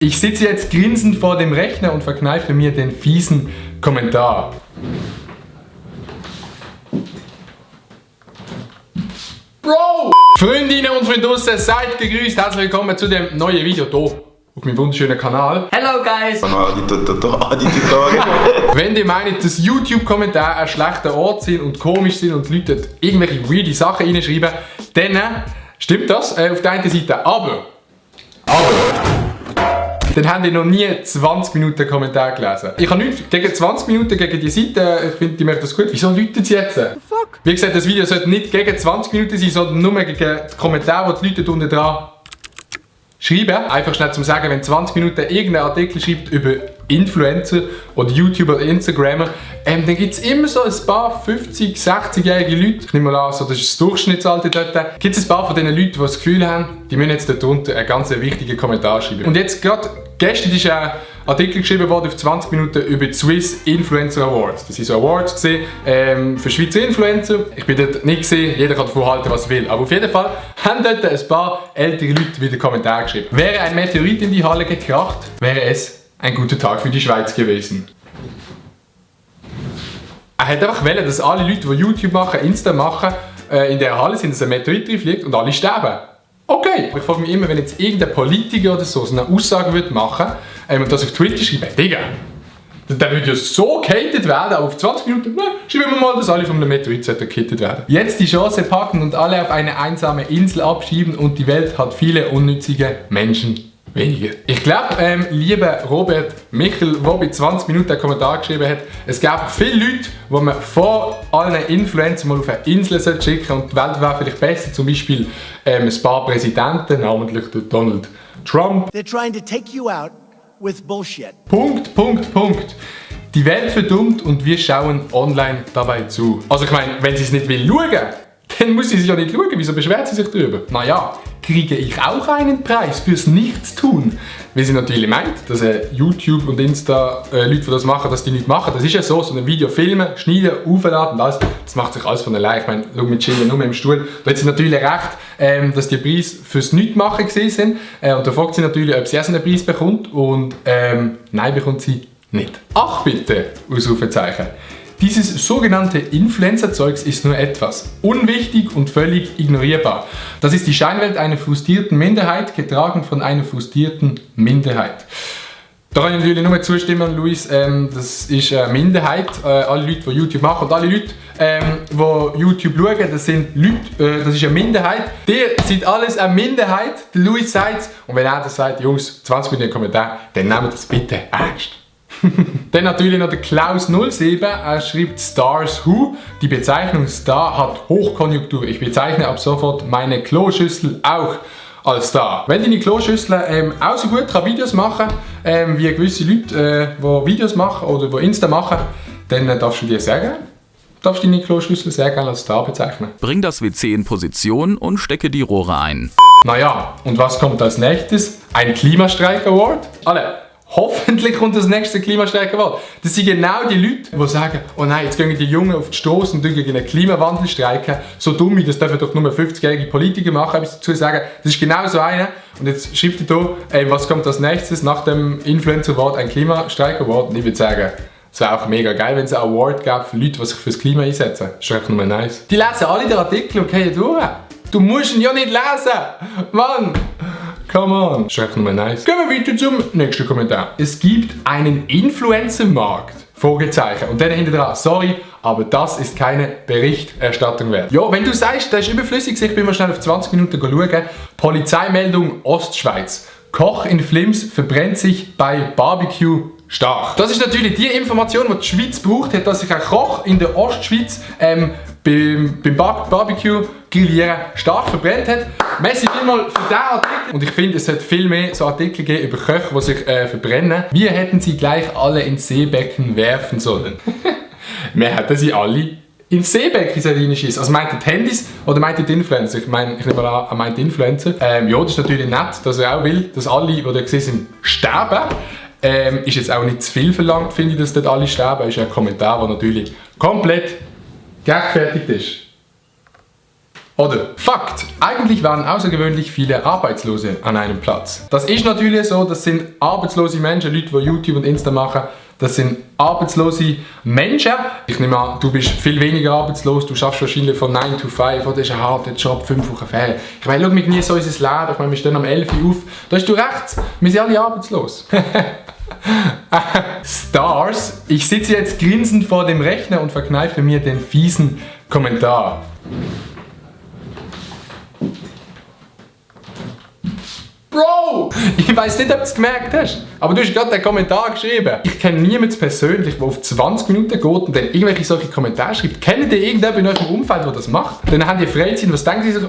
Ich sitze jetzt grinsend vor dem Rechner und verkneife mir den fiesen Kommentar. Bro! Freundinnen und Freunde draussen, seid gegrüßt. Herzlich willkommen zu dem neuen Video hier auf meinem wunderschönen Kanal. Hello guys! Wenn ihr meint, dass YouTube-Kommentare ein schlechter Ort sind und komisch sind und die Leute irgendwelche weirde Sachen reinschreiben, dann stimmt das auf der einen Seite. Aber dann habt ihr noch nie 20 Minuten Kommentar gelesen. Ich habe nichts gegen 20 Minuten gegen die Seite. Ich finde, die machen das gut. Wieso läuten sie jetzt? Fuck. Wie gesagt, das Video sollte nicht gegen 20 Minuten sein, sondern nur gegen die Kommentare, die die Leute unten dran schreiben. Einfach schnell zum Sagen, wenn 20 Minuten irgendeinen Artikel schreibt über Influencer oder YouTuber oder Instagrammer, dann gibt es immer so ein paar 50-, 60-jährige Leute, ich nehme mal an, so, das ist das Durchschnittsalter dort, gibt es ein paar von diesen Leuten, die das Gefühl haben, die müssen jetzt dort unten einen ganz wichtigen Kommentar schreiben. Und jetzt gerade gestern ist ein Artikel geschrieben worden auf 20 Minuten über die Swiss Influencer Awards. Das waren so Awards für Schweizer Influencer. Ich bin dort nicht gesehen, jeder kann davon halten, was er will. Aber auf jeden Fall haben dort ein paar ältere Leute wieder Kommentare geschrieben. Wäre ein Meteorit in die Halle gekracht, wäre es ein guter Tag für die Schweiz gewesen. Er hat einfach wollen, dass alle Leute, die YouTube machen, Insta machen, in der Halle sind, dass ein Meteorit fliegt und alle sterben. Okay. Ich frage mich immer, wenn jetzt irgendein Politiker oder so eine Aussage machen würde und das auf Twitter schreibt, Digga, dann würde ja so gehatet werden, auf 20 Minuten, schreiben wir mal, dass alle von einem Meteorit gekittet werden. Jetzt die Chance packen und alle auf eine einsame Insel abschieben und die Welt hat viele unnützige Menschen weniger. Ich glaube, lieber Robert Michel, der bei 20 Minuten einen Kommentar geschrieben hat, es gab viele Leute, die man vor allen Influencern mal auf eine Insel schicken sollte und die Welt wäre vielleicht besser, zum Beispiel ein paar Präsidenten, namentlich Donald Trump. They're trying to take you out with bullshit. Punkt. Die Welt verdummt und wir schauen online dabei zu. Also ich meine, wenn sie es nicht will schauen, dann muss sie es ja nicht schauen. Wieso beschwert sie sich darüber? Naja, kriege ich auch einen Preis fürs Nichtstun? Weil sie natürlich meint, dass YouTube und Insta Leute, die das machen, dass die nicht machen. Das ist ja so ein Video filmen, schneiden, aufladen und alles. Das macht sich alles von allein. Ich meine, schau mit Chillen nur im Stuhl. Da hat sie natürlich recht, dass die Preise fürs Nichtmachen gesehen sind. Und da fragt sie natürlich, ob sie erst einen Preis bekommt. Und nein, bekommt sie nicht. Ach bitte, Ausrufezeichen. Dieses sogenannte Influencer-Zeugs ist nur etwas. Unwichtig und völlig ignorierbar. Das ist die Scheinwelt einer frustrierten Minderheit, getragen von einer frustrierten Minderheit. Da kann ich natürlich nur zustimmen, Luis. Das ist eine Minderheit. Alle Leute, die YouTube machen und alle Leute, die YouTube schauen, das sind Leute, das ist eine Minderheit. Die sind alles eine Minderheit. Der Luis sagt es. Und wenn er das sagt, Jungs, 20 Minuten Kommentar, dann nehmt das bitte ernst. Dann natürlich noch der Klaus07, er schreibt Stars Who. Die Bezeichnung Star hat Hochkonjunktur. Ich bezeichne ab sofort meine Kloschüssel auch als Star. Wenn deine Kloschüssel auch so gut Videos machen kann, wie gewisse Leute, die Videos machen oder die Insta machen, dann darfst du dir sehr gerne, deine Kloschüssel sehr gerne als Star bezeichnen. Bring das WC in Position und stecke die Rohre ein. Naja, und was kommt als nächstes? Ein Klimastreik-Award? Hoffentlich kommt das nächste Klimastreik-Award. Das sind genau die Leute, die sagen, oh nein, jetzt gehen die Jungen auf die Straße und gegen den Klimawandel streiken. So dumm, das dürfen doch nur 50-jährige Politiker machen, etwas dazu sagen. Das ist genau so einer. Und jetzt schreibt er hier, was kommt als nächstes nach dem Influencer-Award, ein Klimastreik-Award. Und ich würde sagen, es wäre auch mega geil, wenn es einen Award gäbe für Leute, die sich fürs Klima einsetzen. Das ist einfach nur nice. Die lesen alle den Artikel und gehen durch. Du musst ihn ja nicht lesen! Mann! Come on! Das ist einfach nur nice. Gehen wir weiter zum nächsten Kommentar. Es gibt einen Influencer-Markt. Fragezeichen. Und dann hinter dran, sorry, aber das ist keine Berichterstattung wert. Ja, wenn du sagst, das ist überflüssig, ich bin mal schnell auf 20 Minuten schauen. Polizeimeldung Ostschweiz. Koch in Flims verbrennt sich bei Barbecue stark. Das ist natürlich die Information, die die Schweiz braucht, hat, dass sich ein Koch in der Ostschweiz beim Barbecue Grillieren stark verbrennt hat. Merci vielmals für diesen Artikel. Und ich finde, es sollte viel mehr so Artikel geben über Köche, die sich verbrennen. Wir hätten sie gleich alle ins Seebecken werfen sollen. Wir hätten sie alle ins Seebecken reinschießen. Also meint ihr die Handys oder meint ihr die Influencer? Ich nehme an, er meint die Influencer. Ja, das ist natürlich nett, dass er auch will, dass alle, die da gesehen sind, sterben. Ist jetzt auch nicht zu viel verlangt, finde ich, dass dort alle sterben. Ist ein Kommentar, der natürlich komplett gerechtfertigt ist. Oder Fakt, eigentlich waren außergewöhnlich viele Arbeitslose an einem Platz. Das ist natürlich so, das sind arbeitslose Menschen, Leute, die YouTube und Insta machen. Das sind arbeitslose Menschen. Ich nehme an, du bist viel weniger arbeitslos, du schaffst wahrscheinlich von 9 to 5, oder das ist ein harter Job, 5 Wochen Ferien. Ich meine, schau, wir genießen unser Leben, ich meine, wir stehen am 11 Uhr auf. Da hast du recht, wir sind alle arbeitslos. Stars, ich sitze jetzt grinsend vor dem Rechner und verkneife mir den fiesen Kommentar. Bro! Ich weiß nicht, ob du es gemerkt hast, aber du hast gerade den Kommentar geschrieben. Ich kenne niemanden persönlich, der auf 20 Minuten geht und dann irgendwelche solche Kommentare schreibt. Kennt ihr irgendjemanden in eurem Umfeld, der das macht? Dann haben die Freizeit, was denken sie so,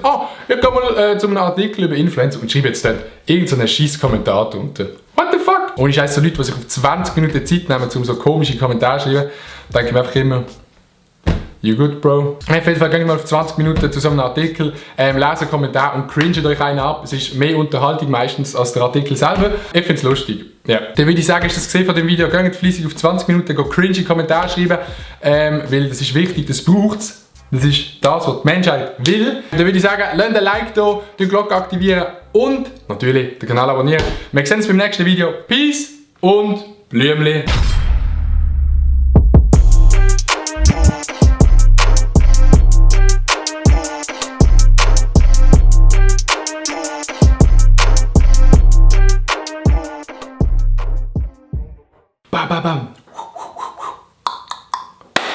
ich gehe mal zu einem Artikel über Influencer und schreibe jetzt dann irgendeinen scheiß Kommentar drunter. What the fuck? Ohne Scheiß, so Leute, die sich auf 20 Minuten Zeit nehmen, um so komische Kommentare zu schreiben, denke ich mir einfach immer, you good, bro? Auf jeden Fall gehen wir mal auf 20 Minuten zu so einem Artikel, lesen einen Kommentar und cringet euch einen ab. Es ist mehr Unterhaltung meistens als der Artikel selber. Ich finde es lustig. Ja. Dann würde ich sagen, ist das gesehen von dem Video, geht fleissig auf 20 Minuten, cringy Kommentare schreiben, weil das ist wichtig, das braucht es. Das ist das, was die Menschheit will. Dann würde ich sagen, lasst ein Like da, die Glocke aktivieren und natürlich den Kanal abonnieren. Wir sehen uns beim nächsten Video. Peace und Blümli. Bam, bam, bam.